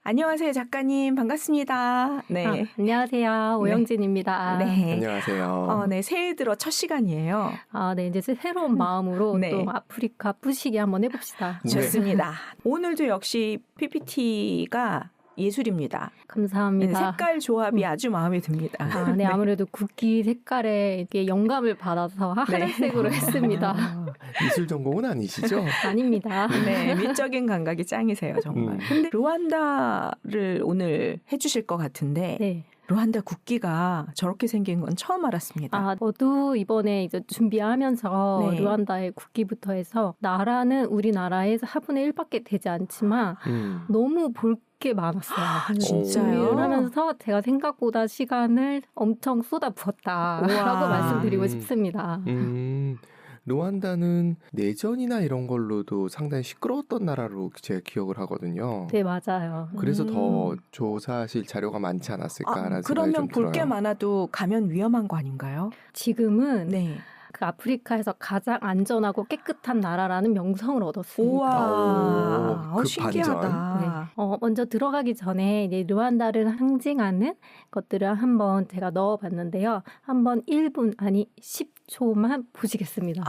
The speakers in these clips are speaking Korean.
안녕하세요, 작가님. 반갑습니다. 네. 안녕하세요. 오영진입니다. 네. 안녕하세요. 네, 새해 들어 첫 시간이에요. 네, 이제 새로운 마음으로 네. 또 아프리카 뿌시기 한번 해봅시다. 좋습니다. 오늘도 역시 PPT가 예술입니다. 감사합니다. 색깔 조합이 아주 마음에 듭니다. 네, 아무래도 국기 색깔에 이렇게 영감을 받아서 하늘색으로 했습니다. 미술 전공은 아니시죠? 아닙니다. 네, 미적인 감각이 짱이세요, 정말. 근데 루안다를 오늘 해주실 것 같은데 네. 루안다 국기가 저렇게 생긴 건 처음 알았습니다. 저도 이번에 이제 준비하면서 네. 루안다의 국기부터 해서 나라는 우리나라에서 4분의 1밖에 되지 않지만 너무 볼 게 많았어요. 진짜요? 하면서 제가 생각보다 시간을 엄청 쏟아부었다라고 말씀드리고 싶습니다. 루안다는 내전이나 이런 걸로도 상당히 시끄러웠던 나라로 제가 기억을 하거든요. 네, 맞아요. 그래서 더 조사하실 자료가 많지 않았을까라는 생각이 그러면 좀 들어요. 볼 게 많아도 가면 위험한 거 아닌가요? 지금은 네. 그 아프리카에서 가장 안전하고 깨끗한 나라라는 명성을 얻었습니다. 우와, 그 신기하다. 네. 먼저 들어가기 전에 이제 루안다를 상징하는 것들을 한번 제가 넣어봤는데요. 한번 1분, 아니 10초만 보시겠습니다.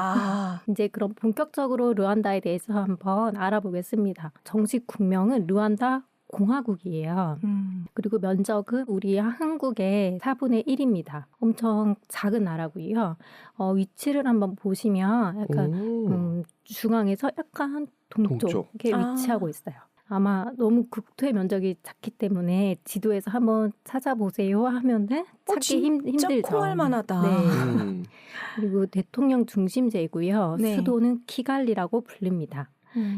이제 그럼 본격적으로 루안다에 대해서 한번 알아보겠습니다. 정식 국명은 루안다 공화국이에요. 그리고 면적은 우리 한국의 4분의 1입니다. 엄청 작은 나라고요. 위치를 한번 보시면 약간 중앙에서 약간 동쪽에 위치하고 있어요. 아마 너무 국토의 면적이 작기 때문에 지도에서 한번 찾아보세요 하면은 찾기 힘들죠. 콩할 만하다. 네. 그리고 대통령 중심제이고요. 네. 수도는 키갈리라고 부릅니다.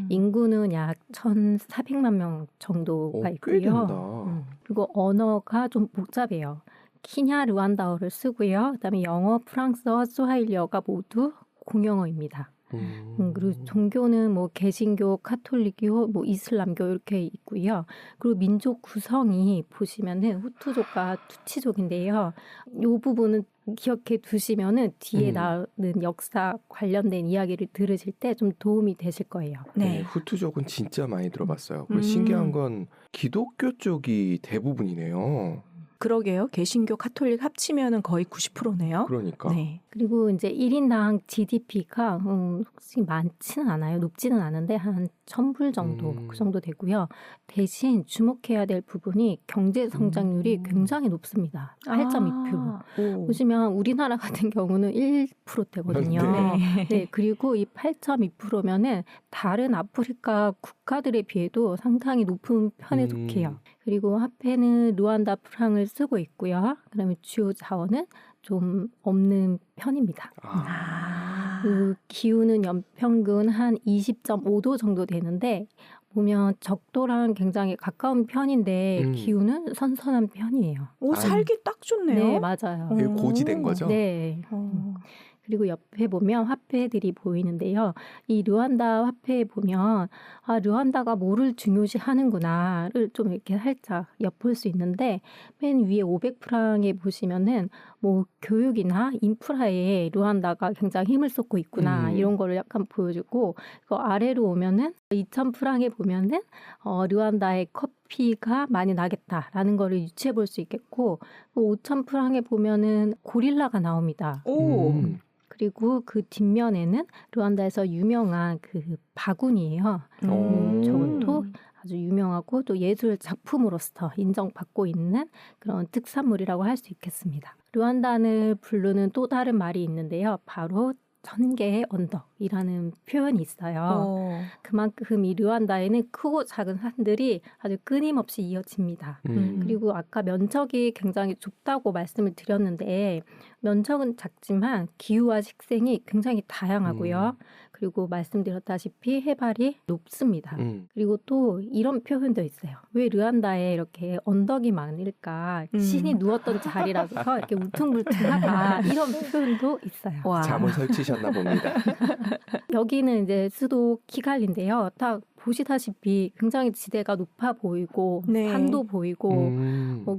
인구는 약 1,400만 명 정도가 있고요. 꽤 된다. 그리고 언어가 좀 복잡해요. 키냐 르완다어를 쓰고요. 그다음에 영어, 프랑스어, 스와힐리어가 모두 공용어입니다. 그리고 종교는 뭐 개신교, 카톨릭교, 뭐 이슬람교 이렇게 있고요. 그리고 민족 구성이 보시면은 후투족과 투치족인데요. 이 부분은 기억해 두시면은 뒤에 나오는 역사 관련된 이야기를 들으실 때 좀 도움이 되실 거예요. 네, 후투족은 진짜 많이 들어봤어요. 신기한 건 기독교 쪽이 대부분이네요. 그러게요. 개신교, 카톨릭 합치면은 거의 90%네요. 그러니까. 네. 그리고 이제 1인당 GDP가 혹시 많지는 않아요. 높지는 않은데 한 1,000불 정도 그 정도 되고요. 대신 주목해야 될 부분이 경제 성장률이 굉장히 높습니다. 8.2%. 보시면 우리나라 같은 경우는 1%대거든요. 네. 네. 그리고 이 8.2%면은 다른 아프리카 국가들에 비해도 상당히 높은 편에 속해요. 그리고 화폐는 루안다 프랑을 쓰고 있고요. 그다음에 주요 자원은 좀 없는 편입니다. 그 기후는 연평균 한 20.5도 정도 되는데 보면 적도랑 굉장히 가까운 편인데 기후는 선선한 편이에요. 살기 딱 좋네요. 네, 맞아요. 고지된 거죠? 네. 그리고 옆에 보면 화폐들이 보이는데요. 이 르완다 화폐에 보면 르완다가 뭐를 중요시 하는구나를 좀 이렇게 살짝 엿볼 수 있는데 맨 위에 500프랑에 보시면은 뭐 교육이나 인프라에 르완다가 굉장히 힘을 쏟고 있구나 이런 거를 약간 보여주고 그 아래로 오면은 2000프랑에 보면은 르완다의 커피가 많이 나겠다라는 거를 유추해 볼 수 있겠고 5000프랑에 보면은 고릴라가 나옵니다. 그리고 그 뒷면에는 르완다에서 유명한 그 바구니예요. 저것도 아주 유명하고 또 예술 작품으로서 인정받고 있는 그런 특산물이라고 할 수 있겠습니다. 르완다를 부르는 또 다른 말이 있는데요. 바로 1000개의 언덕이라는 표현이 있어요. 그만큼 이 르완다에는 크고 작은 산들이 아주 끊임없이 이어집니다. 그리고 아까 면적이 굉장히 좁다고 말씀을 드렸는데 면적은 작지만 기후와 식생이 굉장히 다양하고요. 그리고 말씀드렸다시피 해발이 높습니다. 그리고 또 이런 표현도 있어요. 왜 르완다에 이렇게 언덕이 많을까? 신이 누웠던 자리라서 이렇게 울퉁불퉁하다. 이런 표현도 있어요. 잠을 설치셨나 봅니다. 여기는 이제 수도 키갈리인데요. 딱 보시다시피 굉장히 지대가 높아 보이고 네. 산도 보이고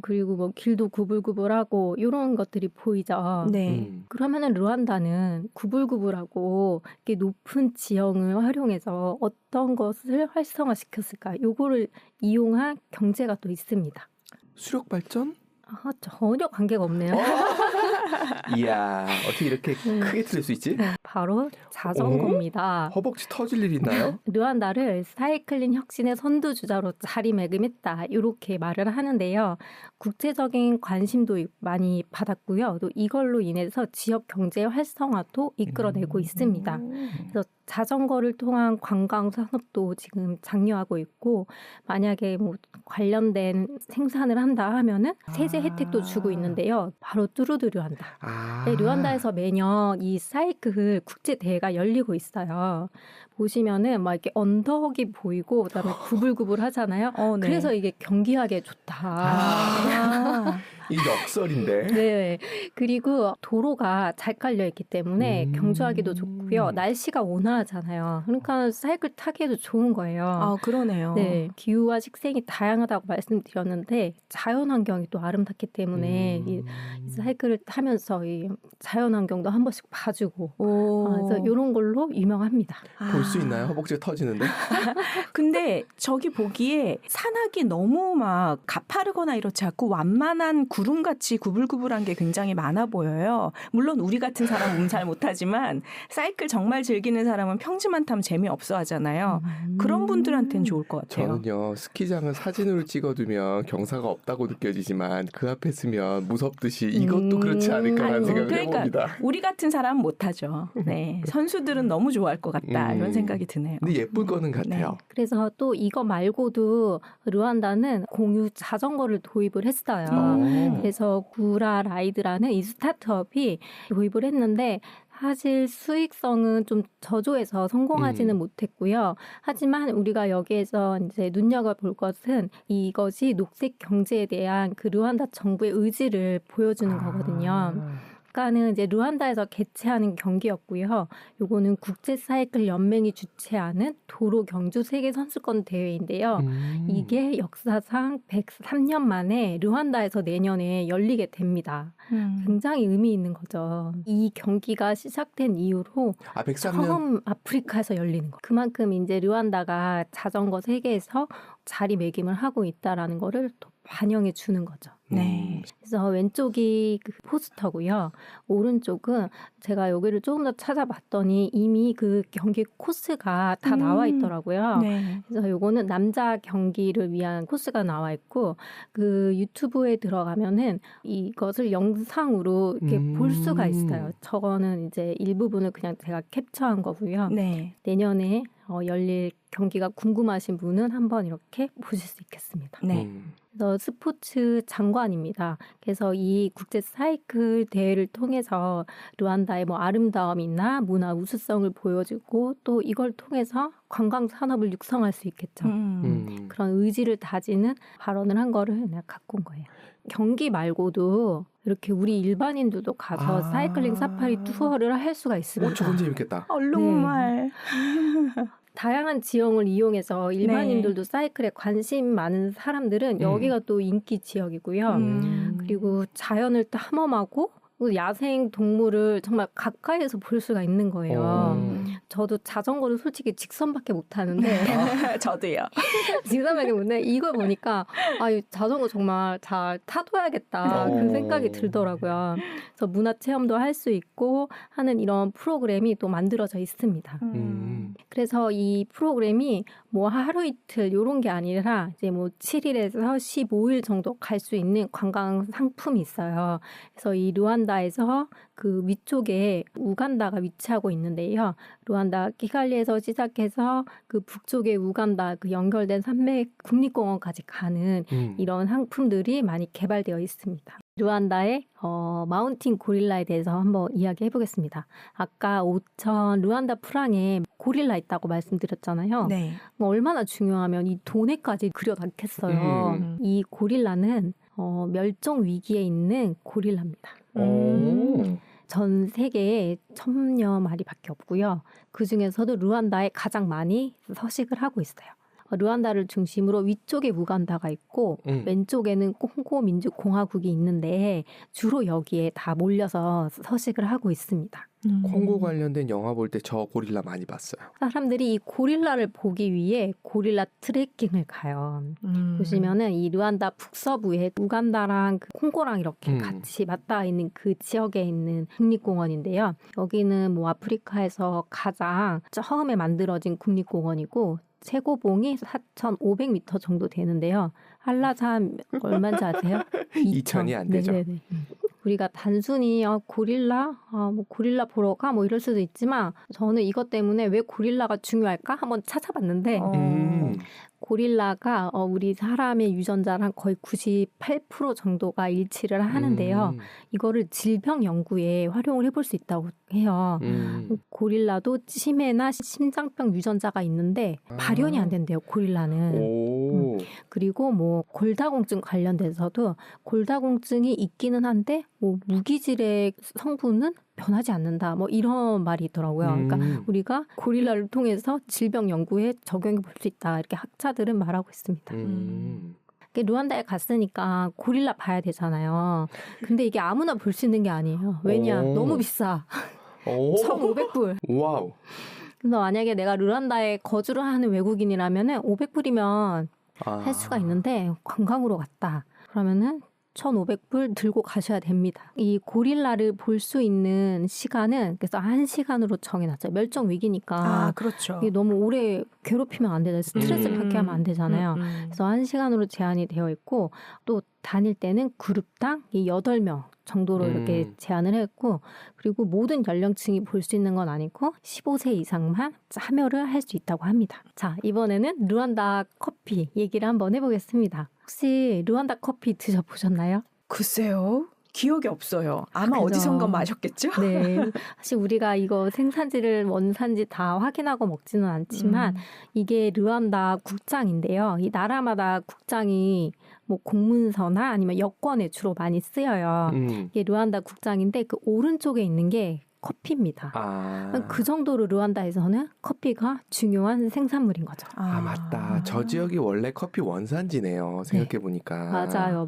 그리고 뭐 길도 구불구불하고 이런 것들이 보이죠. 네. 그러면은 르완다는 구불구불하고 이렇게 높은 지형을 활용해서 어떤 것을 활성화시켰을까? 요거를 이용한 경제가 또 있습니다. 수력 발전? 전혀 관계가 없네요. 이야, 어떻게 이렇게 크게 틀릴 수 있지? 바로 자전거입니다. 허벅지 터질 일 있나요? 르완다를 사이클링 혁신의 선두주자로 자리매김했다. 이렇게 말을 하는데요. 국제적인 관심도 많이 받았고요. 또 이걸로 인해서 지역 경제 활성화도 이끌어내고 있습니다. 그래서 자전거를 통한 관광 산업도 지금 장려하고 있고 만약에 뭐 관련된 생산을 한다 하면은 세제 혜택도 주고 있는데요. 바로 뚜루드 르완다. 네, 르완다에서 매년 이 사이클 국제 대회가 열리고 있어요. 보시면은 막 이렇게 언덕이 보이고 그다음에 구불구불 하잖아요. 네. 그래서 이게 경기하기에 좋다. 이 역설인데. 네. 그리고 도로가 잘 깔려 있기 때문에 경주하기도 좋고요. 날씨가 온화하잖아요. 그러니까 사이클 타기에도 좋은 거예요. 그러네요. 네. 기후와 식생이 다양하다고 말씀드렸는데 자연 환경이 또 아름답기 때문에 이 사이클을 타면서 이 자연 환경도 한 번씩 봐주고 그래서 이런 걸로 유명합니다. 볼 수 있나요? 허벅지가 터지는데? 근데 저기 보기에 산악이 너무 막 가파르거나 이렇지 않고 완만한 구름같이 구불구불한 게 굉장히 많아 보여요. 물론 우리 같은 사람은 잘 못하지만 사이클 정말 즐기는 사람은 평지만 타면 재미없어 하잖아요. 그런 분들한테는 좋을 것 같아요. 저는요. 스키장은 사진으로 찍어두면 경사가 없다고 느껴지지만 그 앞에 서면 무섭듯이 이것도 그렇지 않을까라는 생각을 해봅니다. 우리 같은 사람은 못하죠. 네, 선수들은 너무 좋아할 것 같다. 이런 생각이 드네요. 근데 예쁠 거는 같아요. 네. 그래서 또 이거 말고도 르완다는 공유 자전거를 도입을 했어요. 그래서 구라 라이드라는 이 스타트업이 도입을 했는데 사실 수익성은 좀 저조해서 성공하지는 못했고요. 하지만 우리가 여기에서 이제 눈여겨볼 것은 이것이 녹색 경제에 대한 그 르완다 정부의 의지를 보여주는 거거든요. 아까는 이제 르완다에서 개최하는 경기였고요. 요거는 국제 사이클 연맹이 주최하는 도로 경주 세계 선수권 대회인데요. 이게 역사상 103년 만에 르완다에서 내년에 열리게 됩니다. 굉장히 의미 있는 거죠. 이 경기가 시작된 이후로 103년. 처음 아프리카에서 열리는 거. 그만큼 이제 르완다가 자전거 세계에서 자리매김을 하고 있다라는 거를 또 반영해 주는 거죠. 네. 그래서 왼쪽이 그 포스터고요. 오른쪽은 제가 여기를 조금 더 찾아봤더니 이미 그 경기 코스가 다 나와 있더라고요. 네. 그래서 요거는 남자 경기를 위한 코스가 나와 있고 그 유튜브에 들어가면은 이것을 영상으로 이렇게 볼 수가 있어요. 저거는 이제 일부분을 그냥 제가 캡처한 거고요. 네. 내년에 열릴 경기가 궁금하신 분은 한번 이렇게 보실 수 있겠습니다. 네. 그래서 스포츠 장관입니다. 그래서 이 국제 사이클 대회를 통해서 르완다의 뭐 아름다움이나 문화 우수성을 보여주고 또 이걸 통해서 관광 산업을 육성할 수 있겠죠. 그런 의지를 다지는 발언을 한 거를 내가 갖고 온 거예요. 경기 말고도 이렇게 우리 일반인들도 가서 사이클링 사파리 투어를 할 수가 있습니다. 저건 재밌겠다. 얼룩말. 다양한 지형을 이용해서 일반인들도 사이클에 관심 많은 사람들은 여기가 또 인기 지역이고요. 그리고 자연을 탐험하고 야생 동물을 정말 가까이에서 볼 수가 있는 거예요. 저도 자전거를 솔직히 직선밖에 못 타는데 저도요. 직선밖에 못 타는데 이걸 보니까 이 자전거 정말 잘 타둬야겠다 그 생각이 들더라고요. 그래서 문화 체험도 할 수 있고 하는 이런 프로그램이 또 만들어져 있습니다. 그래서 이 프로그램이 뭐 하루 이틀 이런 게 아니라 이제 뭐 7일에서 15일 정도 갈 수 있는 관광 상품이 있어요. 그래서 이 르완다에서 그 위쪽에 우간다가 위치하고 있는데요. 르완다 키갈리에서 시작해서 그 북쪽에 우간다 그 연결된 산맥 국립공원까지 가는 이런 상품들이 많이 개발되어 있습니다. 르완다의 마운틴 고릴라에 대해서 한번 이야기해 보겠습니다. 아까 5천 르완다 프랑에 고릴라 있다고 말씀드렸잖아요. 네. 얼마나 중요하면 이 도네까지 그려놨겠어요. 이 고릴라는 멸종 위기에 있는 고릴라입니다. 전 세계에 1000여 마리밖에 없고요. 그중에서도 루안다에 가장 많이 서식을 하고 있어요. 루안다를 중심으로 위쪽에 우간다가 있고 왼쪽에는 콩고 민주공화국이 있는데 주로 여기에 다 몰려서 서식을 하고 있습니다. 콩고 관련된 영화 볼 때 저 고릴라 많이 봤어요. 사람들이 이 고릴라를 보기 위해 고릴라 트레킹을 가요. 보시면은 이 루안다 북서부에 우간다랑 그 콩고랑 이렇게 같이 맞닿아 있는 그 지역에 있는 국립공원인데요. 여기는 뭐 아프리카에서 가장 처음에 만들어진 국립공원이고 최고봉이 4,500m 정도 되는데요. 한라산 얼마인지 아세요? 2,000이 안 되죠. 네네네. 우리가 단순히 고릴라, 뭐 고릴라 보러 가 뭐 이럴 수도 있지만 저는 이것 때문에 왜 고릴라가 중요할까 한번 찾아봤는데 고릴라가 우리 사람의 유전자랑 거의 98% 정도가 일치를 하는데요. 이거를 질병 연구에 활용을 해볼 수 있다고 해요. 고릴라도 치매나 심장병 유전자가 있는데 발현이 안 된대요. 고릴라는. 그리고 뭐 골다공증 관련돼서도 골다공증이 있기는 한데 뭐 무기질의 성분은 변하지 않는다. 뭐 이런 말이 있더라고요. 그러니까 우리가 고릴라를 통해서 질병 연구에 적용해 볼 수 있다. 이렇게 학자들은 말하고 있습니다. 루안다에 갔으니까 고릴라 봐야 되잖아요. 근데 이게 아무나 볼 수 있는 게 아니에요. 왜냐? 너무 비싸. 1,500불. 와우. 그래서 만약에 내가 루안다에 거주를 하는 외국인이라면은 500불이면 할 수가 있는데 관광으로 갔다. 그러면은 1,500불 들고 가셔야 됩니다. 이 고릴라를 볼 수 있는 시간은 그래서 1시간으로 정해놨죠. 멸종 위기니까. 그렇죠. 이게 너무 오래 괴롭히면 안 되잖아요. 스트레스 받게 하면 안 되잖아요. 그래서 1시간으로 제한이 되어 있고 또 다닐 때는 그룹당 8명 정도로 이렇게 제한을 했고 그리고 모든 연령층이 볼 수 있는 건 아니고 15세 이상만 참여를 할 수 있다고 합니다. 자, 이번에는 루안다 커피 얘기를 한번 해보겠습니다. 혹시 루안다 커피 드셔보셨나요? 글쎄요. 기억이 없어요. 아마 그죠. 어디선가 마셨겠죠? 네. 사실 우리가 이거 생산지를 원산지 다 확인하고 먹지는 않지만 이게 루안다 국장인데요. 이 나라마다 국장이 뭐 공문서나 아니면 여권에 주로 많이 쓰여요. 이게 루안다 국장인데 그 오른쪽에 있는 게 커피입니다. 그 정도로 루안다에서는 커피가 중요한 생산물인 거죠. 맞다. 저 지역이 원래 커피 원산지네요. 생각해보니까. 맞아요.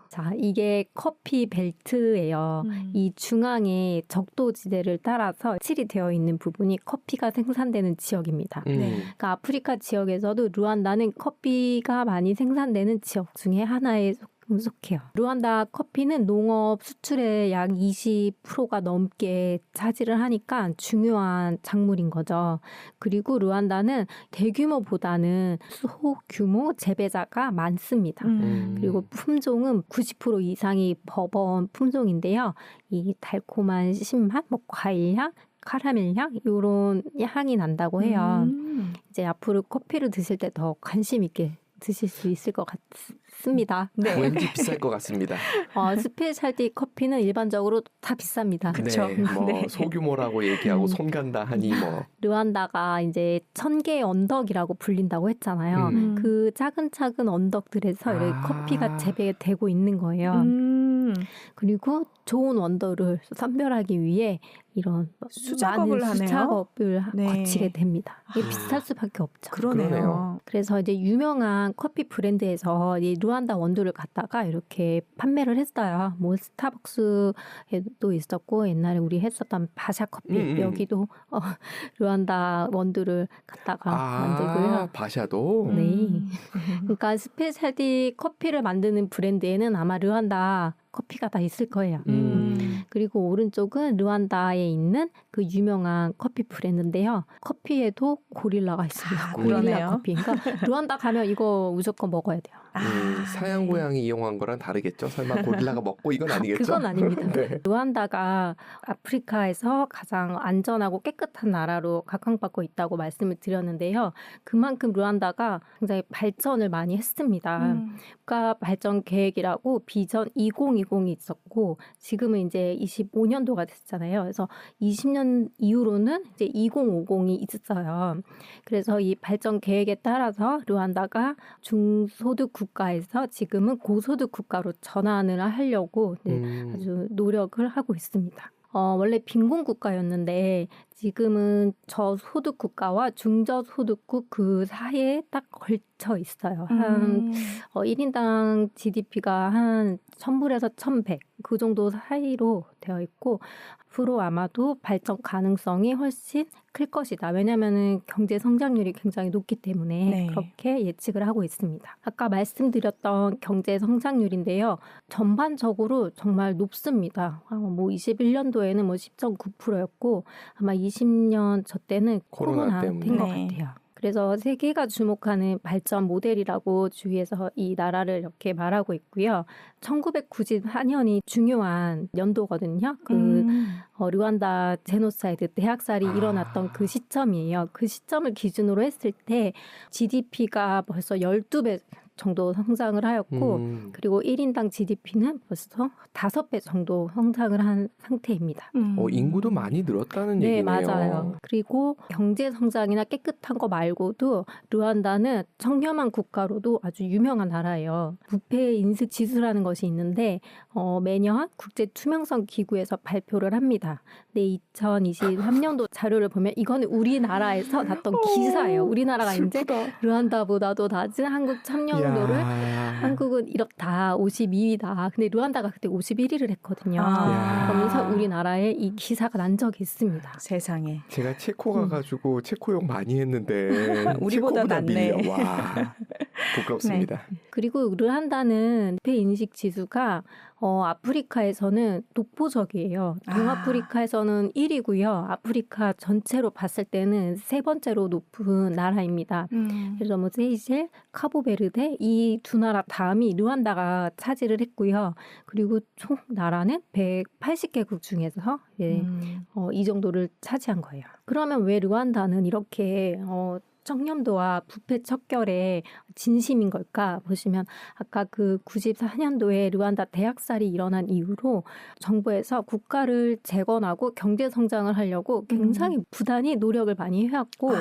자, 이게 커피 벨트예요. 이 중앙에 적도지대를 따라서 칠이 되어 있는 부분이 커피가 생산되는 지역입니다. 그러니까 아프리카 지역에서도 루안다는 커피가 많이 생산되는 지역 중에 하나에 속해요. 루안다 커피는 농업 수출의 약 20%가 넘게 차지를 하니까 중요한 작물인 거죠. 그리고 루안다는 대규모보다는 소규모 재배자가 많습니다. 그리고 품종은 90% 이상이 버번 품종인데요. 이 달콤한 신맛, 뭐 과일향, 카라멜 향 이런 향이 난다고 해요. 이제 앞으로 커피를 드실 때 더 관심 있게 드실 수 있을 것 같습니다. 네. 왠지 비쌀 것 같습니다. 스페셜티 커피는 일반적으로 다 비쌉니다. 그렇죠. 네, 뭐 소규모라고 얘기하고 손 간다 하니 뭐. 루안다가 이제 1000개의 언덕이라고 불린다고 했잖아요. 그 작은 언덕들에서 이렇게 커피가 재배되고 있는 거예요. 그리고 좋은 원더를 선별하기 위해 이런 수작업을 많은 하네요. 수작업을 네. 거치게 됩니다. 이게 비쌀 수밖에 없죠. 그러네요. 그래서 이제 유명한 커피 브랜드에서 이 루안다 원두를 갖다가 이렇게 판매를 했어요. 뭐 스타벅스에도 있었고 옛날에 우리 했었던 바샤 커피 여기도 루안다 원두를 갖다가 만들고요. 바샤도? 네. 그러니까 스페셜티 커피를 만드는 브랜드에는 아마 루안다 커피가 다 있을 거예요. 그리고 오른쪽은 루안다에 있는 그 유명한 커피 브랜드인데요. 커피에도 고릴라가 있습니다. 고릴라 그러네요. 커피. 그러니까 루안다 가면 이거 무조건 먹어야 돼요. 사양 고양이 이용한 거랑 다르겠죠? 설마 고릴라가 먹고 이건 아니겠죠? 그건 아닙니다. 네. 루안다가 아프리카에서 가장 안전하고 깨끗한 나라로 각광받고 있다고 말씀을 드렸는데요. 그만큼 루안다가 굉장히 발전을 많이 했습니다. 국가 발전 계획이라고 비전 2020이 있었고 지금은 이제 25년도가 됐잖아요. 그래서 20년 이후로는 이제 2050이 있었어요. 그래서 이 발전 계획에 따라서 루안다가 중소득 국가에서 지금은 고소득 국가로 전환을 하려고 아주 노력을 하고 있습니다. 원래 빈곤 국가였는데 지금은 저소득 국가와 중저소득국 그 사이에 딱 걸쳐 있어요. 한 1인당 GDP가 한 1,000불에서 1,100 그 정도 사이로 되어 있고 앞으로 아마도 발전 가능성이 훨씬 클 것이다. 왜냐하면 경제 성장률이 굉장히 높기 때문에 네. 그렇게 예측을 하고 있습니다. 아까 말씀드렸던 경제 성장률인데요. 전반적으로 정말 높습니다. 뭐 21년도에는 뭐 10.9%였고 아마 20년 저 때는 코로나 된 것 때문에. 같아요. 그래서 세계가 주목하는 발전 모델이라고 주위에서 이 나라를 이렇게 말하고 있고요. 1994년이 중요한 연도거든요. 르완다 제노사이드 대학살이 일어났던 그 시점이에요. 그 시점을 기준으로 했을 때 GDP가 벌써 12배 정도 성장을 하였고 그리고 1인당 GDP는 벌써 5배 정도 성장을 한 상태입니다. 인구도 많이 늘었다는 네, 얘기네요. 맞아요. 그리고 경제 성장이나 깨끗한 거 말고도 르완다는 청렴한 국가로도 아주 유명한 나라예요. 부패 인식 지수라는 것이 있는데 매년 국제 투명성 기구에서 발표를 합니다. 근데 2023년도 자료를 보면 이거는 우리나라에서 났던 기사예요. 우리나라가 이제 르완다보다도 낮은 한국 참여율을 한국은 이렇다 52위다. 근데 르완다가 그때 51위를 했거든요. 그러면서 우리나라에 이 기사가 난 적이 있습니다. 세상에. 제가 체코 가가지고 체코용 많이 했는데 우리보다 체코보다 낫네. 밀려. 와, 부끄럽습니다. 그리고 르완다는 부패 인식 지수가 아프리카에서는 독보적이에요. 동아프리카에서는 1위고요. 아프리카 전체로 봤을 때는 세 번째로 높은 나라입니다. 그래서 뭐 세이셸, 카보베르데 이 두 나라 다음이 르완다가 차지를 했고요. 그리고 총 나라는 180개국 중에서 이 정도를 차지한 거예요. 그러면 왜 르완다는 이렇게 청렴도와 부패 척결에 진심인 걸까 보시면 아까 그 94년도에 르완다 대학살이 일어난 이후로 정부에서 국가를 재건하고 경제 성장을 하려고 굉장히 부단히 노력을 많이 해왔고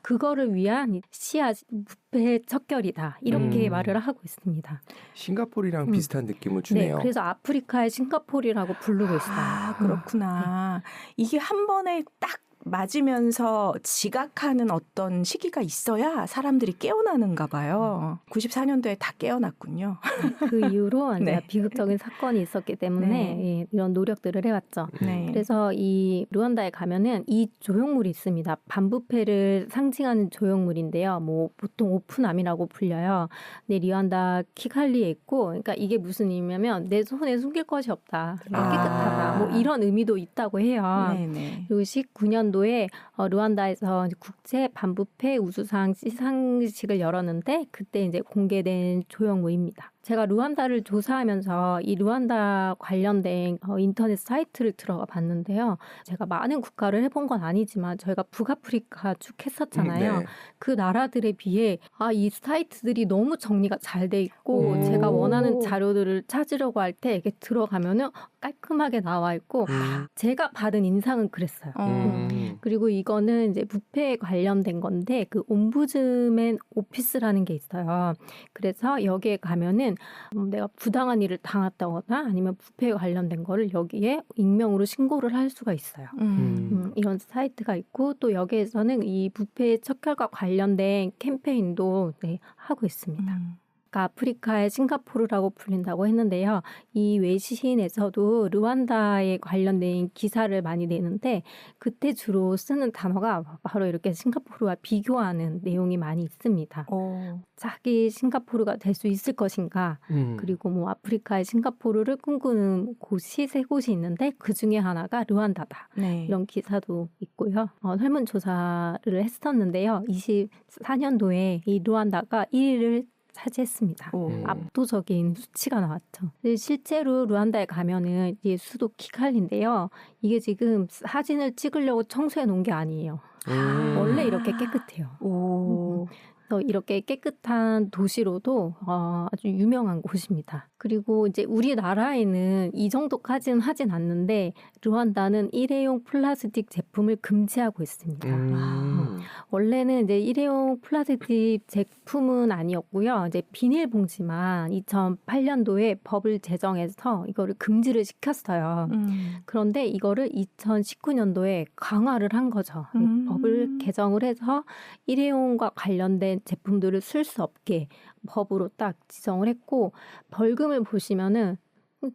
그거를 위한 시야 부패 척결이다 이렇게 말을 하고 있습니다. 싱가포르랑 비슷한 느낌을 주네요. 네, 그래서 아프리카의 싱가포르라고 부르고 있어요. 그렇구나. 이게 한 번에 딱 맞으면서 지각하는 어떤 시기가 있어야 사람들이 깨어나는가 봐요. 94년도에 다 깨어났군요. 그 이후로 네. 비극적인 사건이 있었기 때문에 이런 노력들을 해왔죠. 네. 그래서 이 르완다에 가면은 이 조형물이 있습니다. 반부패를 상징하는 조형물인데요. 뭐 보통 오프남이라고 불려요. 근데 르완다 키갈리에 있고, 그러니까 이게 무슨 의미냐면 내 손에 숨길 것이 없다, 깨끗하다, 뭐 이런 의미도 있다고 해요. 네네. 그리고 19년도에 르완다에서 국제 반부패 우수상 시상식을 열었는데 그때 이제 공개된 조형물입니다. 제가 르완다를 조사하면서 이 르완다 관련된 인터넷 사이트를 들어가 봤는데요. 제가 많은 국가를 해본 건 아니지만 저희가 북아프리카 쭉 했었잖아요. 네. 그 나라들에 비해 이 사이트들이 너무 정리가 잘 돼 있고 제가 원하는 자료들을 찾으려고 할 때 이렇게 들어가면은 깔끔하게 나와 있고 제가 받은 인상은 그랬어요. 그리고 이거는 이제 부패에 관련된 건데 그 옴부즈맨 오피스라는 게 있어요. 그래서 여기에 가면은 내가 부당한 일을 당했다거나 아니면 부패에 관련된 거를 여기에 익명으로 신고를 할 수가 있어요. 이런 사이트가 있고 또 여기에서는 이 부패 척결과 관련된 캠페인도 하고 있습니다. 그러니까 아프리카의 싱가포르라고 불린다고 했는데요. 이 외신에서도 르완다에 관련된 기사를 많이 내는데 그때 주로 쓰는 단어가 바로 이렇게 싱가포르와 비교하는 내용이 많이 있습니다. 자기 싱가포르가 될 수 있을 것인가 그리고 뭐 아프리카의 싱가포르를 꿈꾸는 곳이 세 곳이 있는데 그중에 하나가 르완다다. 네. 이런 기사도 있고요. 설문조사를 했었는데요. 24년도에 이 르완다가 1위를 차지했습니다. 압도적인 수치가 나왔죠. 실제로 르완다에 가면은 이제 수도 키갈리인데요. 이게 지금 사진을 찍으려고 청소해 놓은 게 아니에요. 원래 이렇게 깨끗해요. 그래서 이렇게 깨끗한 도시로도 아주 유명한 곳입니다. 그리고 이제 우리나라에는 이 정도까지는 하진 않는데 르완다는 일회용 플라스틱 제품을 금지하고 있습니다. 원래는 이제 일회용 플라스틱 제품은 아니었고요. 이제 비닐봉지만 2008년도에 법을 제정해서 이거를 금지를 시켰어요. 그런데 이거를 2019년도에 강화를 한 거죠. 법을 개정을 해서 일회용과 관련된 제품들을 쓸 수 없게 법으로 딱 지정을 했고 벌금을 보시면은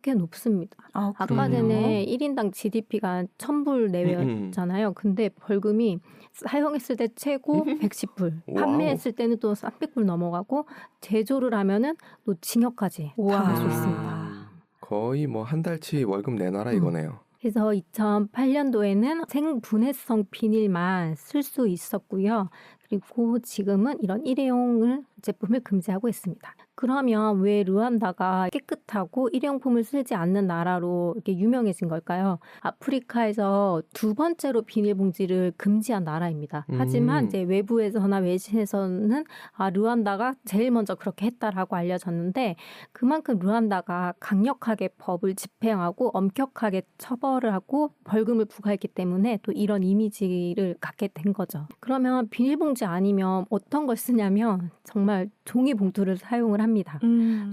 꽤 높습니다. 아까 전에 1인당 GDP가 1,000불 내외였잖아요. 근데 벌금이 사용했을 때 최고 110불, 판매했을 때는 또 300불 넘어가고 제조를 하면은 또 징역까지 당할 수 있습니다. 거의 뭐 한 달치 월급 내놔라 이거네요. 그래서 2008년도에는 생분해성 비닐만 쓸 수 있었고요. 그리고 지금은 이런 일회용 제품을 금지하고 있습니다. 그러면 왜 르완다가 깨끗하고 일회용품을 쓰지 않는 나라로 이렇게 유명해진 걸까요? 아프리카에서 두 번째로 비닐봉지를 금지한 나라입니다. 하지만 이제 외부에서나 외신에서는 르완다가 제일 먼저 그렇게 했다라고 알려졌는데 그만큼 르완다가 강력하게 법을 집행하고 엄격하게 처벌을 하고 벌금을 부과했기 때문에 또 이런 이미지를 갖게 된 거죠. 그러면 비닐봉지 아니면 어떤 걸 쓰냐면 정말 종이봉투를 사용을 합니다.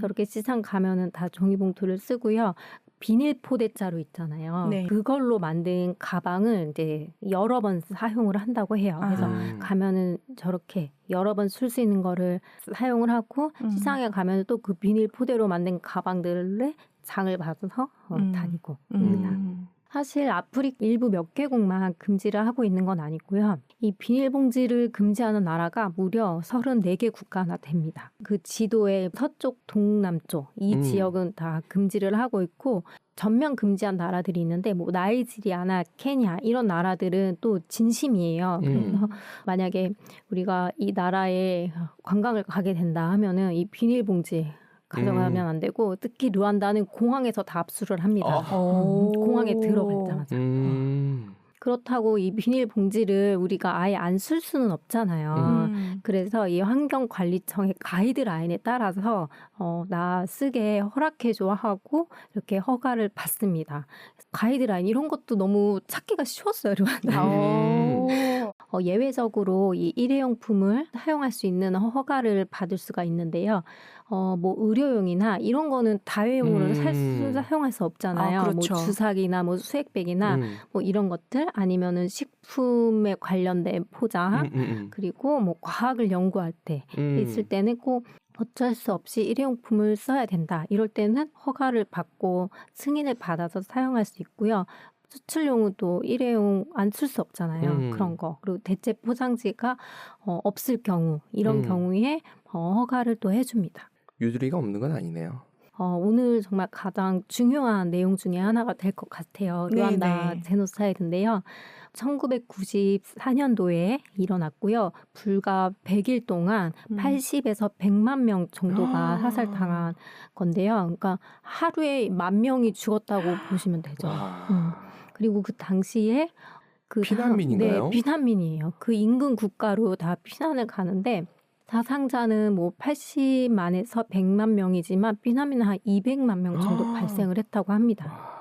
저렇게 시장 가면은 다 종이봉투를 쓰고요. 비닐 포대자루 있잖아요. 네. 그걸로 만든 가방을 이제 여러 번 사용을 한다고 해요. 그래서 가면은 저렇게 여러 번 쓸 수 있는 거를 사용을 하고 시장에 가면 또 그 비닐 포대로 만든 가방들을 장을 봐서 다니고 합니다. 사실 아프리카 일부 몇 개국만 금지를 하고 있는 건 아니고요. 이 비닐봉지를 금지하는 나라가 무려 34개 국가나 됩니다. 그 지도의 서쪽, 동남쪽 이 지역은 다 금지를 하고 있고 전면 금지한 나라들이 있는데 뭐 나이지리아나 케냐 이런 나라들은 또 진심이에요. 그래서 만약에 우리가 이 나라에 관광을 가게 된다 하면은 이 비닐봉지 가져가면 안 되고 특히 르완다는 공항에서 다 압수를 합니다. 공항에 들어가자마자. 그렇다고 이 비닐봉지를 우리가 아예 안 쓸 수는 없잖아요. 그래서 이 환경관리청의 가이드라인에 따라서 나 쓰게 허락해줘 하고 이렇게 허가를 받습니다. 가이드라인 이런 것도 너무 찾기가 쉬웠어요. 르완다. 예외적으로 이 일회용품을 사용할 수 있는 허가를 받을 수가 있는데요. 뭐 의료용이나 이런 거는 다회용으로 사용할 수 없잖아요. 그렇죠. 뭐 주사기나 뭐 수액백이나 뭐 이런 것들 아니면은 식품에 관련된 포장 그리고 뭐 과학을 연구할 때 있을 때는 꼭 어쩔 수 없이 일회용품을 써야 된다. 이럴 때는 허가를 받고 승인을 받아서 사용할 수 있고요. 수출용은 또 일회용 안 쓸 수 없잖아요. 그런 거. 그리고 대체 포장지가 없을 경우 이런 경우에 허가를 또 해줍니다. 유두리가 없는 건 아니네요. 오늘 정말 가장 중요한 내용 중에 하나가 될 것 같아요. 르완다 제노사이드인데요. 1994년도에 일어났고요. 불과 100일 동안 80에서 100만 명 정도가 사살당한 건데요. 그러니까 하루에 10,000명이 죽었다고 보시면 되죠. 그리고 그 당시에 피난민인가요? 네, 피난민이에요. 그 인근 국가로 다 피난을 가는데 사상자는 뭐 80만에서 100만 명이지만 피난민은 한 200만 명 정도 발생을 했다고 합니다.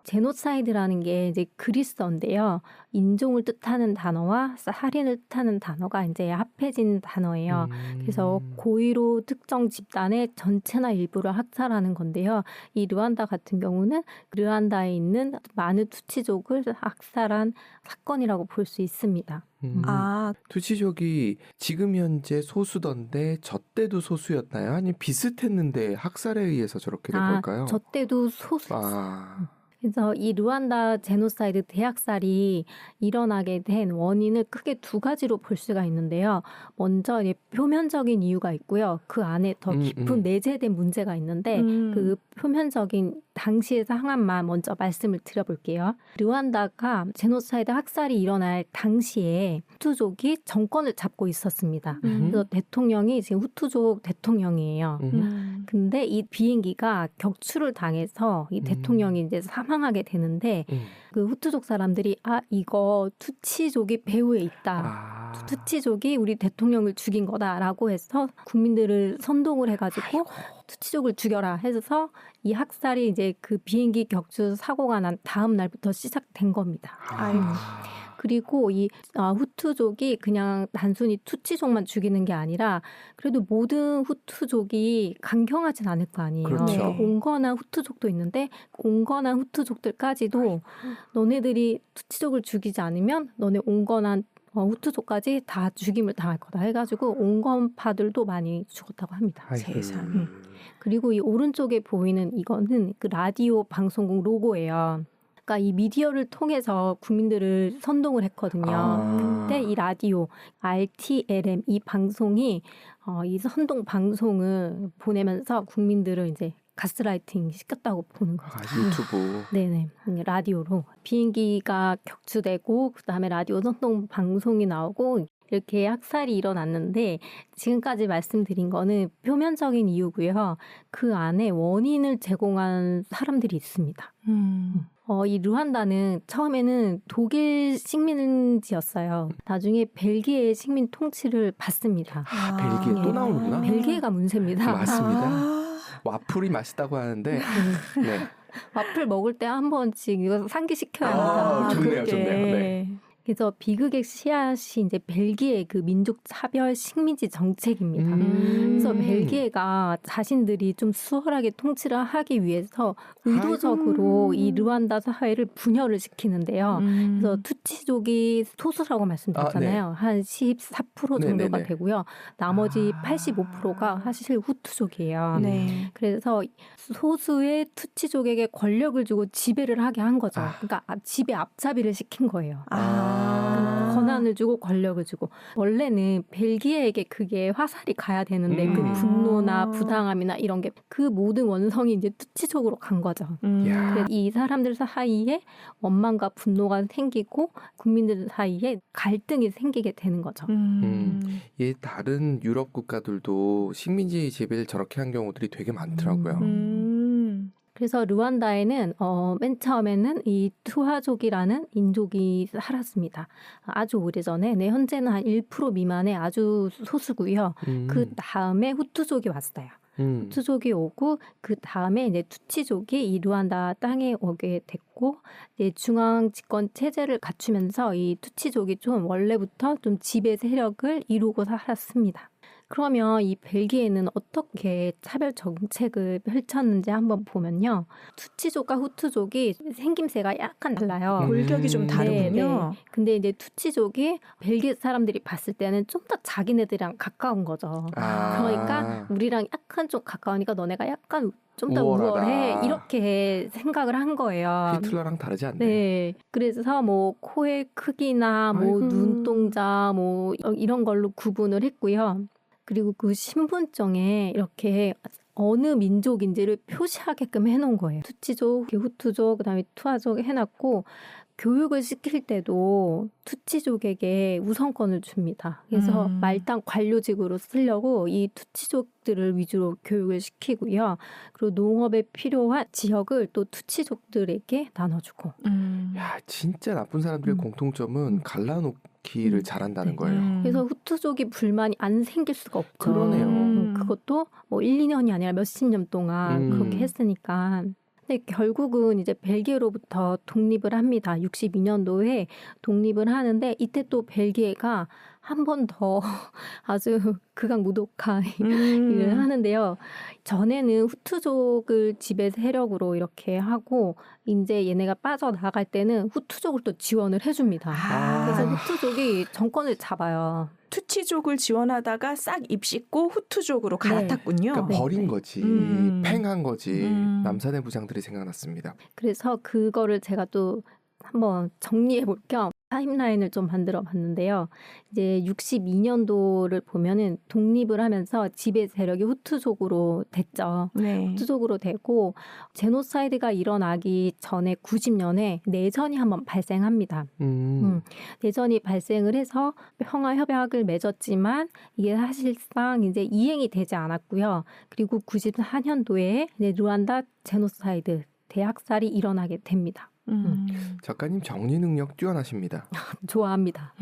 제노사이드라는 게 이제 그리스어인데요. 인종을 뜻하는 단어와 살인을 뜻하는 단어가 이제 합해진 단어예요. 그래서 고의로 특정 집단의 전체나 일부를 학살하는 건데요. 이 르완다 같은 경우는 르완다에 있는 많은 투치족을 학살한 사건이라고 볼 수 있습니다. 투치족이 지금 현재 소수던데 저 때도 소수였나요? 아니면 비슷했는데 학살에 의해서 저렇게 된 걸까요? 저 때도 소수였어요. 그래서 이 르완다 제노사이드 대학살이 일어나게 된 원인을 크게 두 가지로 볼 수가 있는데요. 먼저 표면적인 이유가 있고요. 그 안에 더 깊은 내재된 문제가 있는데 그 표면적인 당시의 상황만 먼저 말씀을 드려볼게요. 르완다가 제노사이드 학살이 일어날 당시에 후투족이 정권을 잡고 있었습니다. 그래서 대통령이 지금 후투족 대통령이에요. 근데 이 비행기가 격추를 당해서 이 대통령이 이제 사망 실망하게 되는데 그 후투족 사람들이 이거 투치족이 배후에 있다. 투치족이 우리 대통령을 죽인 거다라고 해서 국민들을 선동을 해가지고 투치족을 죽여라 해서 이 학살이 이제 그 비행기 격추 사고가 난 다음 날부터 시작된 겁니다. 그리고 이 후투족이 그냥 단순히 투치족만 죽이는 게 아니라 그래도 모든 후투족이 강경하진 않을 거 아니에요. 그렇죠. 온건한 후투족도 있는데 온건한 후투족들까지도 너네들이 투치족을 죽이지 않으면 너네 온건한 후투족까지 다 죽임을 당할 거다 해가지고 온건파들도 많이 죽었다고 합니다. 세상. 그리고 이 오른쪽에 보이는 이거는 그 라디오 방송국 로고예요. 그러니까 이 미디어를 통해서 국민들을 선동을 했거든요. 그때 이 라디오 RTLM 이 방송이 이 선동 방송을 보내면서 국민들을 이제 가스라이팅 시켰다고 보는 거죠. 유튜브. 네네. 라디오로 비행기가 격추되고 그다음에 라디오 선동 방송이 나오고 이렇게 학살이 일어났는데 지금까지 말씀드린 거는 표면적인 이유고요. 그 안에 원인을 제공한 사람들이 있습니다. 이 르완다는 처음에는 독일 식민지였어요. 나중에 벨기에의 식민 통치를 받습니다. 벨기에 또 나오는구나. 벨기에가 문제입니다. 맞습니다. 와플이 맛있다고 하는데 네. 와플 먹을 때 한 번씩 이거 상기시켜야 합니다. 좋네요, 좋네요. 네. 그래서 비극의 씨앗이 이제 벨기에 그 민족 차별 식민지 정책입니다. 그래서 벨기에가 자신들이 좀 수월하게 통치를 하기 위해서 의도적으로 이 르완다 사회를 분열을 시키는데요. 그래서 투치족이 소수라고 말씀드렸잖아요. 한 14% 정도가 네네네. 되고요. 나머지 85%가 사실 후투족이에요. 네. 그래서 소수의 투치족에게 권력을 주고 지배를 하게 한 거죠. 그러니까 지배 앞잡이를 시킨 거예요. 권한을 주고 권력을 주고 원래는 벨기에에게 그게 화살이 가야 되는데 그 분노나 부당함이나 이런 게 그 모든 원성이 이제 투치족으로 간 거죠. 그래서 이 사람들 사이에 원망과 분노가 생기고 국민들 사이에 갈등이 생기게 되는 거죠. 예, 다른 유럽 국가들도 식민지 지배를 저렇게 한 경우들이 되게 많더라고요. 그래서 르완다에는 맨 처음에는 이 투하족이라는 인족이 살았습니다. 아주 오래전에 현재는 한 1% 미만의 아주 소수고요. 그 다음에 후투족이 왔어요. 후투족이 오고 그 다음에 이제 투치족이 이 르완다 땅에 오게 됐고 이제 중앙 집권 체제를 갖추면서 이 투치족이 좀 원래부터 좀 지배 세력을 이루고 살았습니다. 그러면 이 벨기에는 어떻게 차별 정책을 펼쳤는지 한번 보면요. 투치족과 후투족이 생김새가 약간 달라요. 골격이 좀 다르군요. 네. 근데 이제 투치족이 벨기에 사람들이 봤을 때는 좀 더 자기네들이랑 가까운 거죠. 그러니까 우리랑 약간 좀 가까우니까 너네가 약간 좀 더 우월해 이렇게 생각을 한 거예요. 히틀러랑 다르지 않네. 네. 그래서 뭐 코의 크기나 뭐 눈동자 뭐 이런 걸로 구분을 했고요. 그리고 그 신분증에 이렇게 어느 민족인지를 표시하게끔 해놓은 거예요. 투치족, 후투족, 그다음에 투하족 해놨고 교육을 시킬 때도 투치족에게 우선권을 줍니다. 그래서 말단 관료직으로 쓰려고 이 투치족들을 위주로 교육을 시키고요. 그리고 농업에 필요한 지역을 또 투치족들에게 나눠주고. 야, 진짜 나쁜 사람들의 공통점은 갈라놓기를 잘한다는 거예요. 그래서 후투족이 불만이 안 생길 수가 없죠. 그러네요. 그것도 뭐 1, 2년이 아니라 몇십 년 동안 그렇게 했으니까. 근데 결국은 이제 벨기에로부터 독립을 합니다. 62년도에 독립을 하는데 이때 또 벨기에가 한 번 더 아주 극악무도한 일을 하는데요. 전에는 후투족을 지배 세력으로 이렇게 하고 이제 얘네가 빠져나갈 때는 후투족을 또 지원을 해줍니다. 그래서 후투족이 정권을 잡아요. 투치족을 지원하다가 싹 입씻고 후투족으로 갈아탔군요. 그러니까 버린 거지. 팽한 거지. 남산의 부장들이 생각났습니다. 그래서 그거를 제가 또 한번 정리해 볼 겸 타임라인을 좀 만들어 봤는데요. 이제 62년도를 보면은 독립을 하면서 지배 세력이 후투족으로 됐죠. 네. 후투족으로 되고 제노사이드가 일어나기 전에 90년에 내전이 한번 발생합니다. 내전이 발생을 해서 평화 협약을 맺었지만 이게 사실상 이제 이행이 되지 않았고요. 그리고 94년도에 이제 르완다 제노사이드 대학살이 일어나게 됩니다. 작가님 정리 능력 뛰어나십니다. 좋아합니다.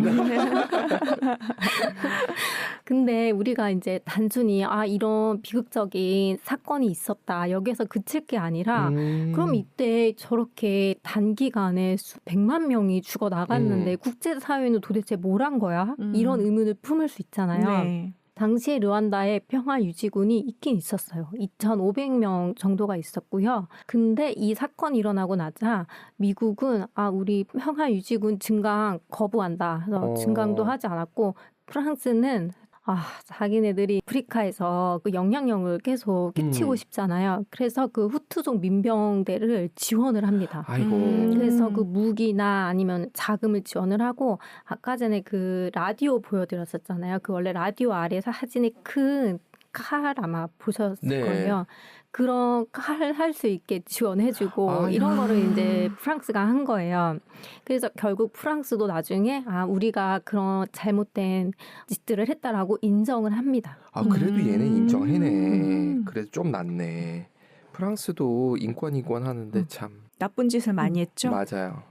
근데 우리가 이제 단순히 이런 비극적인 사건이 있었다. 여기서 그칠 게 아니라 그럼 이때 저렇게 단기간에 수백만 명이 죽어 나갔는데 국제사회는 도대체 뭘 한 거야? 이런 의문을 품을 수 있잖아요. 네. 당시에 르완다에 평화유지군이 있긴 있었어요. 2,500명 정도가 있었고요. 근데 이 사건이 일어나고 나자 미국은 우리 평화유지군 증강 거부한다. 그래서 증강도 하지 않았고 프랑스는 자기네들이 아프리카에서 그 영향력을 계속 끼치고 싶잖아요. 그래서 그 후투족 민병대를 지원을 합니다. 아이고. 그래서 그 무기나 아니면 자금을 지원을 하고 아까 전에 그 라디오 보여드렸었잖아요. 그 원래 라디오 아래 사진에 큰 칼 아마 보셨을 네. 거예요. 그런 칼 할 수 있게 지원해주고 이런 거를 이제 프랑스가 한 거예요. 그래서 결국 프랑스도 나중에 우리가 그런 잘못된 짓들을 했다라고 인정을 합니다. 그래도 얘네 인정해네. 그래도 좀 낫네. 프랑스도 인권 하는데 참 나쁜 짓을 많이 했죠. 맞아요.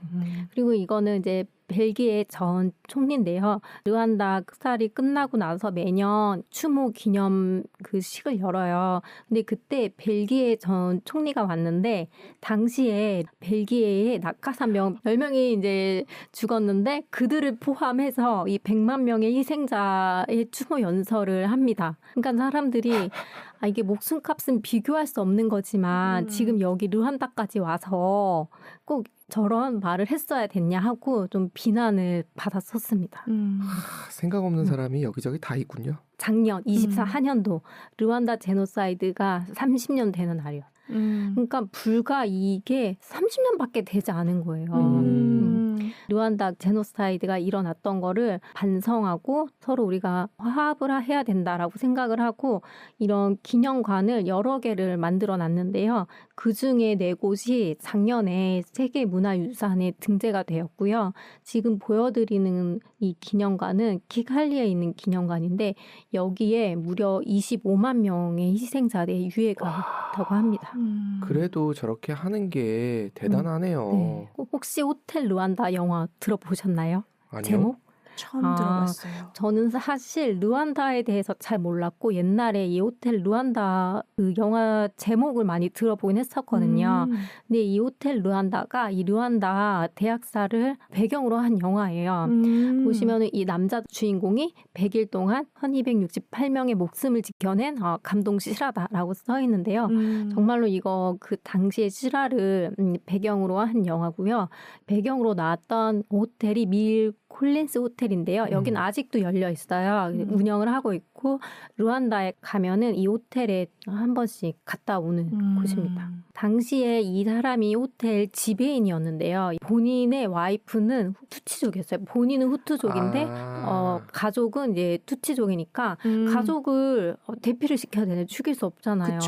그리고 이거는 이제 벨기에 전 총리인데요. 르완다 학살이 끝나고 나서 매년 추모 기념 그 식을 열어요. 근데 그때 벨기에 전 총리가 왔는데 당시에 벨기에에 낙하산병 10명이 이제 죽었는데 그들을 포함해서 이 100만 명의 희생자의 추모 연설을 합니다. 그러니까 사람들이 이게 목숨값은 비교할 수 없는 거지만 지금 여기 르완다까지 와서 꼭 저런 말을 했어야 됐냐 하고 좀 비난을 받았었습니다. 생각 없는 사람이 여기저기 다 있군요. 작년 24년도 르완다 제노사이드가 30년 되는 날이요. 그러니까 불과 이게 30년밖에 되지 않은 거예요. 르완다 제노사이드가 일어났던 거를 반성하고 서로 우리가 화합을 해야 된다라고 생각을 하고 이런 기념관을 여러 개를 만들어 놨는데요. 그중에 4곳이 작년에 세계문화유산에 등재가 되었고요. 지금 보여드리는 이 기념관은 키갈리에 있는 기념관인데 여기에 무려 25만 명의 희생자들의 유해가 있다고 합니다. 그래도 저렇게 하는 게 대단하네요. 네. 혹시 호텔 르완다 영화 들어보셨나요? 아니요? 제목? 처음 들어봤어요. 저는 사실 르완다에 대해서 잘 몰랐고 옛날에 이 호텔 르완다 그 영화 제목을 많이 들어보긴 했었거든요. 근데 이 호텔 르완다가 이 르완다 대학살을 배경으로 한 영화예요. 보시면 이 남자 주인공이 100일 동안 1268명의 목숨을 지켜낸 감동 실화다라고 써 있는데요. 정말로 이거 그 당시의 실화를 배경으로 한 영화고요. 배경으로 나왔던 호텔이 밀 콜린스 호텔인데요. 여기는 아직도 열려 있어요. 운영을 하고 있고 르완다에 가면은 이 호텔에 한 번씩 갔다 오는 곳입니다. 당시에 이 사람이 호텔 지배인이었는데요. 본인의 와이프는 투치족이었어요. 본인은 후투족인데 가족은 이제 투치족이니까 가족을 대피를 시켜야 되는데 죽일 수 없잖아요.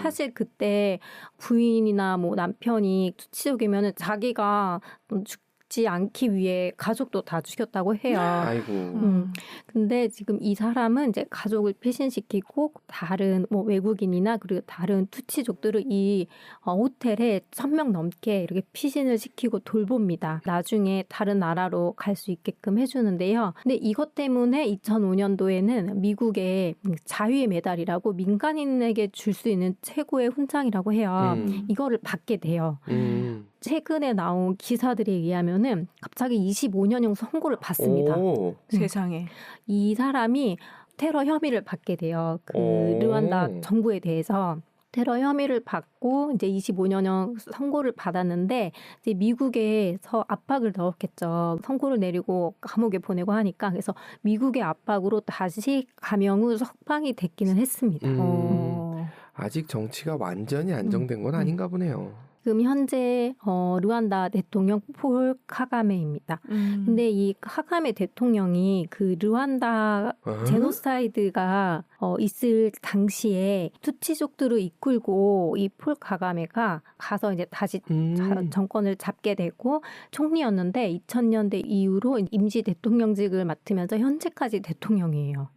사실 그때 부인이나 뭐 남편이 투치족이면은 자기가 죽지 않기 위해 가족도 다 죽였다고 해요. 아이고. 근데 지금 이 사람은 이제 가족을 피신시키고 다른 뭐 외국인이나 그리고 다른 투치족들을 이 호텔에 1,000명 넘게 이렇게 피신을 시키고 돌봅니다. 나중에 다른 나라로 갈 수 있게끔 해주는데요. 근데 이것 때문에 2005년도에는 미국의 자유의 메달이라고 민간인에게 줄 수 있는 최고의 훈장이라고 해요. 이거를 받게 돼요. 최근에 나온 기사들에 의하면은 갑자기 25년형 선고를 받습니다. 세상에. 이 사람이 테러 혐의를 받게 돼요. 그 르완다 정부에 대해서 테러 혐의를 받고 이제 25년형 선고를 받았는데 이제 미국에서 압박을 넣었겠죠. 선고를 내리고 감옥에 보내고 하니까 그래서 미국의 압박으로 다시 감형 후 석방이 됐기는 했습니다. 아직 정치가 완전히 안정된 건 아닌가 보네요. 지금 현재 르완다 대통령 폴 카가메입니다. 근데 이 카가메 대통령이 그 르완다 제노사이드가 있을 당시에 투치족들을 이끌고 이 폴 카가메가 가서 이제 다시 정권을 잡게 되고 총리였는데 2000년대 이후로 임시 대통령직을 맡으면서 현재까지 대통령이에요.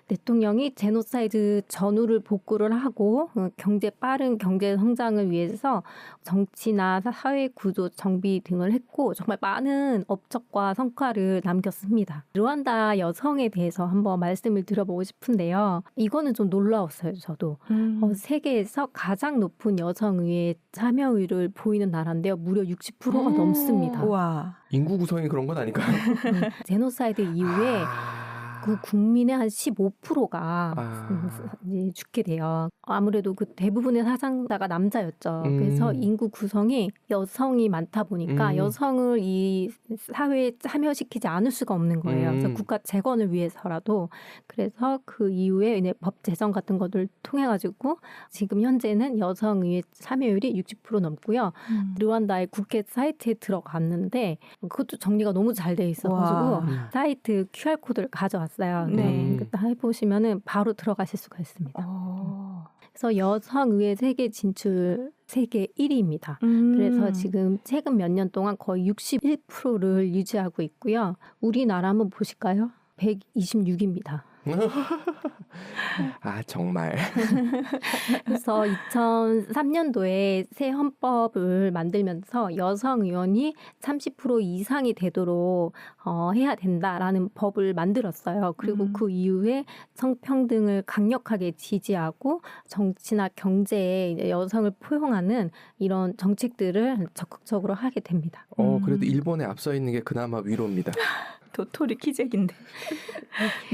대통령이 제노사이드 전후를 복구를 하고 빠른 경제 성장을 위해서 정치나 사회 구조 정비 등을 했고 정말 많은 업적과 성과를 남겼습니다. 르완다 여성에 대해서 한번 말씀을 드려보고 싶은데요. 이거는 좀 놀라웠어요. 저도. 세계에서 가장 높은 여성의회 참여율을 보이는 나라인데요. 무려 60%가 넘습니다. 와. 인구 구성이 그런 건 아닐까요? 제노사이드 이후에 그 국민의 한 15%가 이제 죽게 돼요. 아무래도 그 대부분의 사상자가 남자였죠. 그래서 인구 구성이 여성이 많다 보니까 여성을 이 사회에 참여시키지 않을 수가 없는 거예요. 그래서 국가 재건을 위해서라도. 그래서 그 이후에 이제 법 제정 같은 것들 통해 가지고 지금 현재는 여성의 참여율이 60% 넘고요. 르완다의 국회 사이트에 들어갔는데 그것도 정리가 너무 잘 돼 있어가지고 사이트 QR 코드를 가져왔어요. 네, 해보시면은 바로 들어가실 수가 있습니다. 그래서 여성의회 세계 진출 세계 1위입니다. 그래서 지금 최근 몇 년 동안 거의 61%를 유지하고 있고요. 우리나라 한번 보실까요? 126입니다. 아 정말. 그래서 2003년도에 새 헌법을 만들면서 여성 의원이 30% 이상이 되도록 해야 된다라는 법을 만들었어요. 그리고 그 이후에 성평등을 강력하게 지지하고 정치나 경제에 여성을 포용하는 이런 정책들을 적극적으로 하게 됩니다. 그래도 일본에 앞서 있는 게 그나마 위로입니다. 도토리 키재기인데.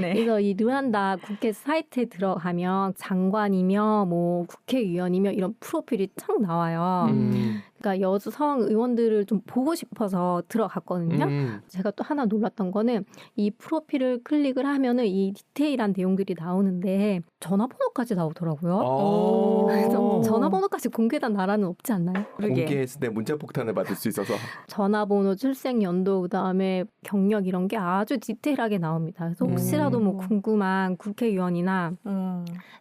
네. 그래서 이 르완다 국회 사이트에 들어가면 장관이며 뭐 국회의원이며 이런 프로필이 쫙 나와요. 그러니까 여성 의원들을 좀 보고 싶어서 들어갔거든요. 제가 또 하나 놀랐던 거는 이 프로필을 클릭을 하면은 이 디테일한 내용들이 나오는데 전화번호까지 나오더라고요. 그래서 전화번호까지 공개된 나라는 없지 않나요? 공개했을 때 문자 폭탄을 받을 수 있어서. 전화번호, 출생 연도, 그다음에 경력 이런 게 아주 디테일하게 나옵니다. 그래서 혹시라도 뭐 궁금한 국회의원이나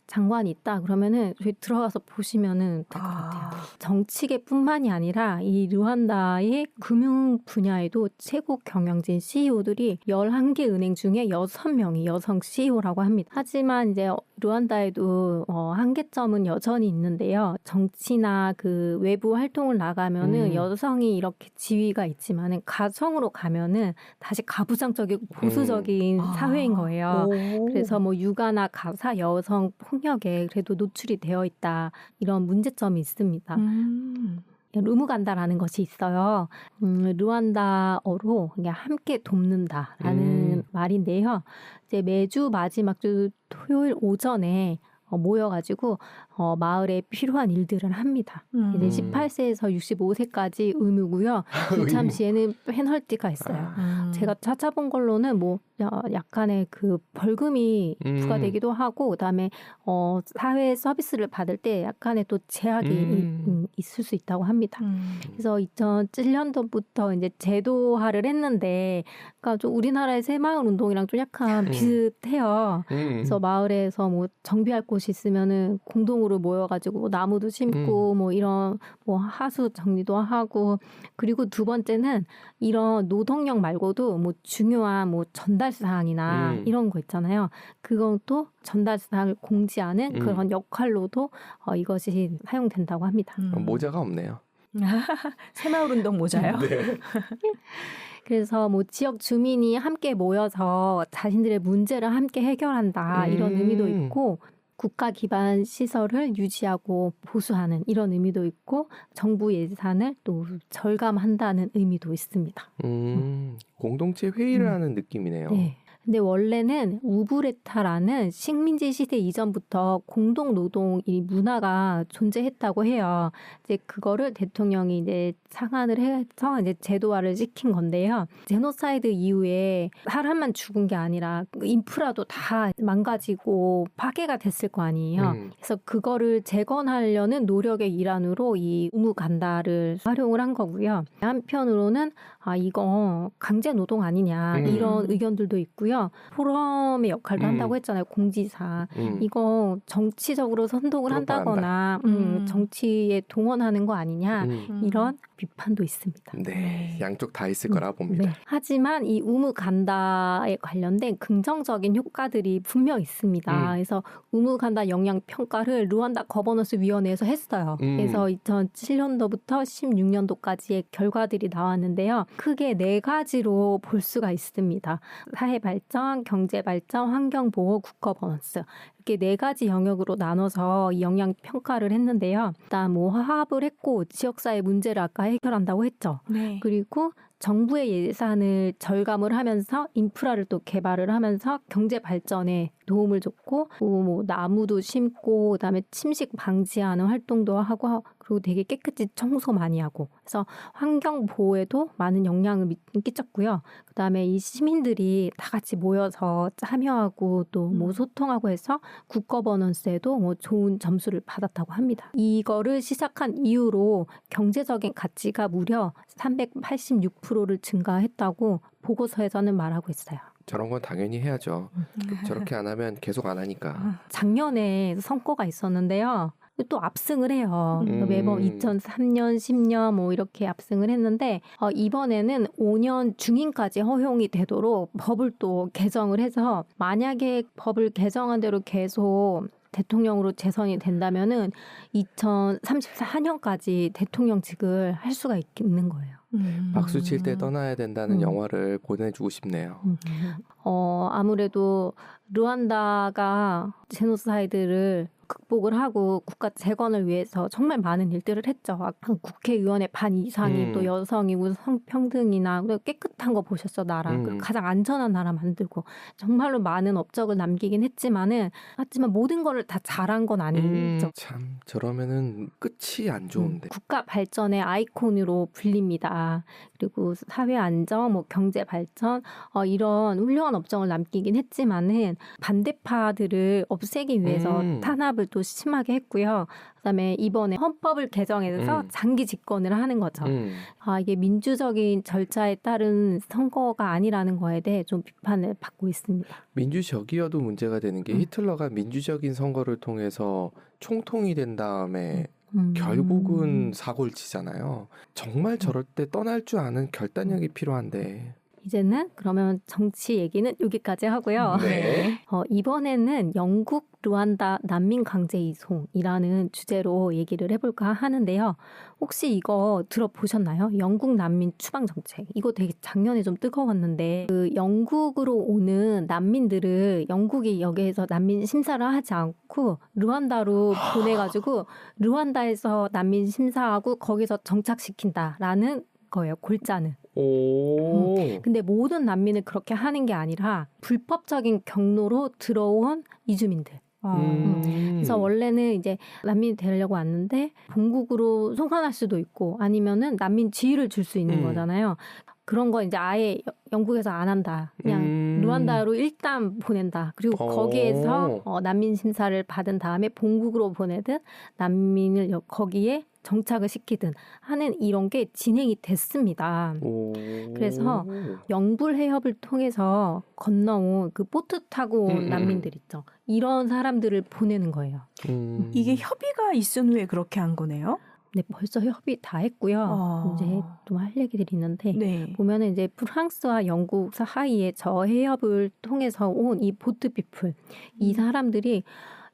장관이 있다 그러면은 저희 들어가서 보시면은 될 것 같아요. 정치계뿐만이 아니라 이 르완다의 금융 분야에도 최고 경영진 CEO들이 11개 은행 중에 6명이 여성 CEO라고 합니다. 하지만 이제 르완다에도 한계점은 여전히 있는데요. 정치나 그 외부 활동을 나가면은 여성이 이렇게 지위가 있지만은 가정으로 가면은 다시 가부장적이고 보수적인 사회인 거예요. 그래서 뭐 육아나 가사, 여성 폭력에 그래도 노출이 되어 있다. 이런 문제점이 있습니다. 르무간다라는 것이 있어요. 르완다어로 함께 돕는다라는 말인데요. 이제 매주 마지막 주 토요일 오전에 모여가지고 마을에 필요한 일들을 합니다. 이제 18세에서 65세까지 의무고요. 이참시에는 페널티가 있어요. 제가 찾아본 걸로는 뭐 약간의 그 벌금이 부과되기도 하고 그다음에 사회 서비스를 받을 때 약간의 또 제약이 있을 수 있다고 합니다. 그래서 2007년도부터 이제 제도화를 했는데, 그러니까 좀 우리나라의 새마을 운동이랑 좀 약간 비슷해요. 그래서 마을에서 뭐 정비할 곳이 있으면은 공동으로 모여가지고 뭐 나무도 심고 뭐 이런 뭐 하수 정리도 하고, 그리고 두 번째는 이런 노동력 말고도 뭐 중요한 뭐 전달 사항이나 이런 거 있잖아요. 그건 또 전달 사항을 공지하는 그런 역할로도 이것이 사용된다고 합니다. 모자가 없네요. 새마을운동 모자요? 네. 그래서 뭐 지역 주민이 함께 모여서 자신들의 문제를 함께 해결한다 이런 의미도 있고, 국가 기반 시설을 유지하고 보수하는 이런 의미도 있고, 정부 예산을 또 절감한다는 의미도 있습니다. 공동체 회의를 하는 느낌이네요. 네. 근데 원래는 우브레타라는 식민지 시대 이전부터 공동 노동 이 문화가 존재했다고 해요. 이제 그거를 대통령이 이제 상한을 해서 이제 제도화를 시킨 건데요. 제노사이드 이후에 사람만 죽은 게 아니라 인프라도 다 망가지고 파괴가 됐을 거 아니에요. 그래서 그거를 재건하려는 노력의 일환으로 이 우무간다를 활용을 한 거고요. 한편으로는 이거 강제 노동 아니냐 이런 의견들도 있고요. 포럼의 역할도 한다고 했잖아요. 공지사. 이거 정치적으로 선동을 한다거나 정치에 동원하는 거 아니냐 이런 비판도 있습니다. 네, 양쪽 다 있을 거라 봅니다. 네. 하지만 이 우무간다에 관련된 긍정적인 효과들이 분명 있습니다. 그래서 우무간다 영양 평가를 루안다 거버넌스 위원회에서 했어요. 그래서 2007년도부터 16년도까지의 결과들이 나왔는데요. 크게 4가지로 볼 수가 있습니다. 사회 발전, 경제 발전, 환경 보호, 굿거버넌스. 이렇게 4가지 영역으로 나눠서 영양 평가를 했는데요. 일단 뭐 화합을 했고 지역사회 문제를 아까 해결한다고 했죠. 네. 그리고 정부의 예산을 절감을 하면서 인프라를 또 개발을 하면서 경제 발전에 도움을 줬고 뭐 나무도 심고 그다음에 침식 방지하는 활동도 하고 그리고 되게 깨끗이 청소 많이 하고 그래서 환경 보호에도 많은 영향을 끼쳤고요. 그다음에 이 시민들이 다 같이 모여서 참여하고 또 뭐 소통하고 해서 굿거버넌스에도 뭐 좋은 점수를 받았다고 합니다. 이거를 시작한 이후로 경제적인 가치가 무려 386%를 증가했다고 보고서에서는 말하고 있어요. 저런 건 당연히 해야죠. 저렇게 안 하면 계속 안 하니까. 작년에 선거가 있었는데요. 또 압승을 해요. 매번 2003년, 10년 뭐 이렇게 압승을 했는데 이번에는 5년 중임까지 허용이 되도록 법을 또 개정을 해서 만약에 법을 개정한 대로 계속 대통령으로 재선이 된다면은 2034년까지 대통령직을 할 수가 있는 거예요. 박수 칠 때 떠나야 된다는 영화를 보내주고 싶네요. 아무래도 루안다가 제노사이드를 극복을 하고 국가 재건을 위해서 정말 많은 일들을 했죠. 국회의원의 반 이상이 또 여성이고 성평등이나 깨끗한 거 보셨죠, 나라. 가장 안전한 나라 만들고 정말로 많은 업적을 남기긴 하지만 모든 거를 다 잘한 건 아니죠. 참 저러면은 끝이 안 좋은데. 국가 발전의 아이콘으로 불립니다. 그리고 사회 안정, 뭐 경제 발전 이런 훌륭한 업적을 남기긴 했지만은 반대파들을 없애기 위해서 탄압을 또 심하게 했고요. 그다음에 이번에 헌법을 개정해서 장기 집권을 하는 거죠. 이게 민주적인 절차에 따른 선거가 아니라는 거에 대해 좀 비판을 받고 있습니다. 민주적이어도 문제가 되는 게 히틀러가 민주적인 선거를 통해서 총통이 된 다음에 결국은 사고를 치잖아요. 정말 저럴 때 떠날 줄 아는 결단력이 필요한데. 이제는 그러면 정치 얘기는 여기까지 하고요. 네. 이번에는 영국 루안다 난민 강제 이송이라는 주제로 얘기를 해볼까 하는데요. 혹시 이거 들어보셨나요? 영국 난민 추방 정책. 이거 되게 작년에 좀 뜨거웠는데 그 영국으로 오는 난민들을 영국이 여기에서 난민 심사를 하지 않고 루안다로 보내가지고 루안다에서 난민 심사하고 거기서 정착시킨다라는 거예요. 골자는. 근데 모든 난민을 그렇게 하는 게 아니라 불법적인 경로로 들어온 이주민들. 그래서 원래는 이제 난민이 되려고 왔는데 본국으로 송환할 수도 있고 아니면은 난민 지위를 줄 수 있는 거잖아요. 그런 거 이제 아예 영국에서 안 한다. 그냥 루안다로 일단 보낸다. 그리고 거기에서 난민 심사를 받은 다음에 본국으로 보내든 난민을 거기에 정착을 시키든 하는 이런 게 진행이 됐습니다. 그래서 영불 해협을 통해서 건너온 그 보트 타고 온 난민들 있죠. 이런 사람들을 보내는 거예요. 이게 협의가 있은 후에 그렇게 한 거네요? 네, 벌써 협의 다 했고요. 이제 좀 할 얘기들이 있는데 네. 보면은 이제 프랑스와 영국 사이에 저 해협을 통해서 온 이 보트 피플 이 사람들이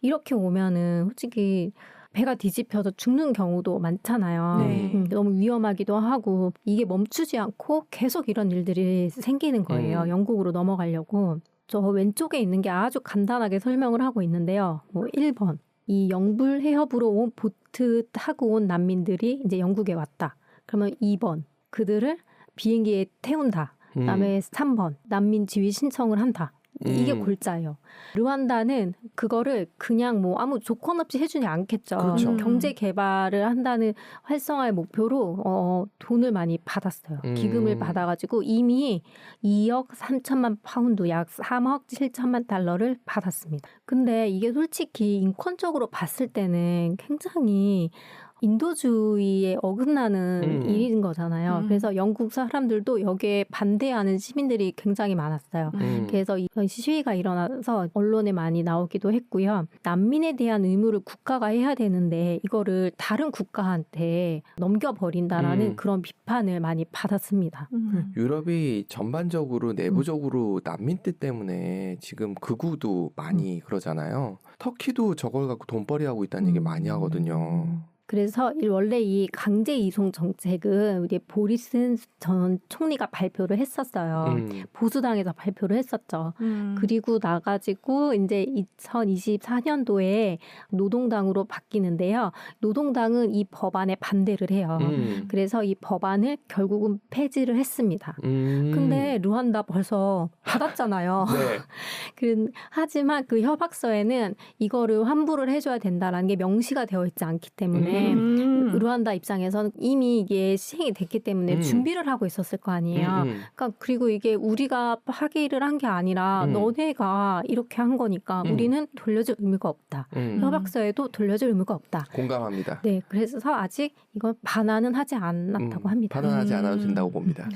이렇게 오면은 솔직히 배가 뒤집혀서 죽는 경우도 많잖아요. 네. 너무 위험하기도 하고 이게 멈추지 않고 계속 이런 일들이 생기는 거예요. 영국으로 넘어가려고. 저 왼쪽에 있는 게 아주 간단하게 설명을 하고 있는데요. 뭐 1번. 이 영불 해협으로 온 보트 타고 온 난민들이 이제 영국에 왔다. 그러면 2번. 그들을 비행기에 태운다. 그다음에 3번. 난민 지위 신청을 한다. 이게 골자예요. 루안다는 그거를 그냥 뭐 아무 조건 없이 해주지 않겠죠. 그렇죠. 경제 개발을 한다는 활성화의 목표로 돈을 많이 받았어요. 기금을 받아가지고 이미 2억 3천만 파운드, 약 3억 7천만 달러를 받았습니다. 근데 이게 솔직히 인권적으로 봤을 때는 굉장히 인도주의에 어긋나는 일인 거잖아요. 그래서 영국 사람들도 여기에 반대하는 시민들이 굉장히 많았어요. 그래서 이 시위가 일어나서 언론에 많이 나오기도 했고요. 난민에 대한 의무를 국가가 해야 되는데 이거를 다른 국가한테 넘겨버린다라는 그런 비판을 많이 받았습니다. 유럽이 전반적으로 내부적으로 난민들 때문에 지금 극우도 많이 그러잖아요. 터키도 저걸 갖고 돈벌이하고 있다는 얘기 많이 하거든요. 그래서 원래 이 강제 이송 정책은 우리 보리스 전 총리가 발표를 했었어요. 보수당에서 발표를 했었죠. 그리고 나가지고 이제 2024년도에 노동당으로 바뀌는데요. 노동당은 이 법안에 반대를 해요. 그래서 이 법안을 결국은 폐지를 했습니다. 근데 루안다 벌써 받았잖아요. 네. 하지만 그 협약서에는 이거를 환불을 해줘야 된다라는 게 명시가 되어 있지 않기 때문에 루안다 입장에서는 이미 이게 시행이 됐기 때문에 준비를 하고 있었을 거 아니에요. 그러니까 그리고 이게 우리가 파기를 한 게 아니라 너네가 이렇게 한 거니까 우리는 돌려줄 의무가 없다. 협약서에도 돌려줄 의무가 없다. 공감합니다. 네, 그래서 아직 이건 반환은 하지 않았다고 합니다. 반환하지 않아도 된다고 봅니다.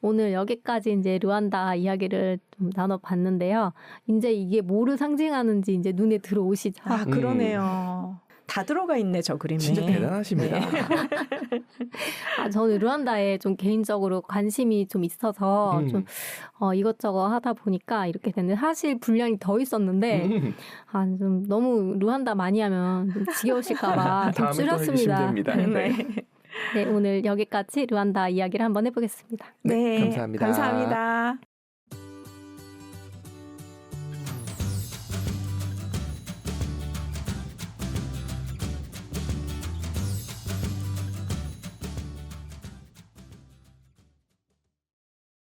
오늘 여기까지 이제 루안다 이야기를 좀 나눠봤는데요. 이제 이게 뭐를 상징하는지 이제 눈에 들어오시죠. 아, 그러네요. 다 들어가 있네, 저 그림에. 진짜 대단하십니다. 네. 저는 루안다에 좀 개인적으로 관심이 좀 있어서 좀 이것저것 하다 보니까 이렇게 됐는데 사실 분량이 더 있었는데 좀 너무 루안다 많이 하면 좀 지겨우실까봐 좀 줄였습니다. 네, 오늘 여기까지 루안다 이야기를 한번 해보겠습니다. 네, 감사합니다. 감사합니다.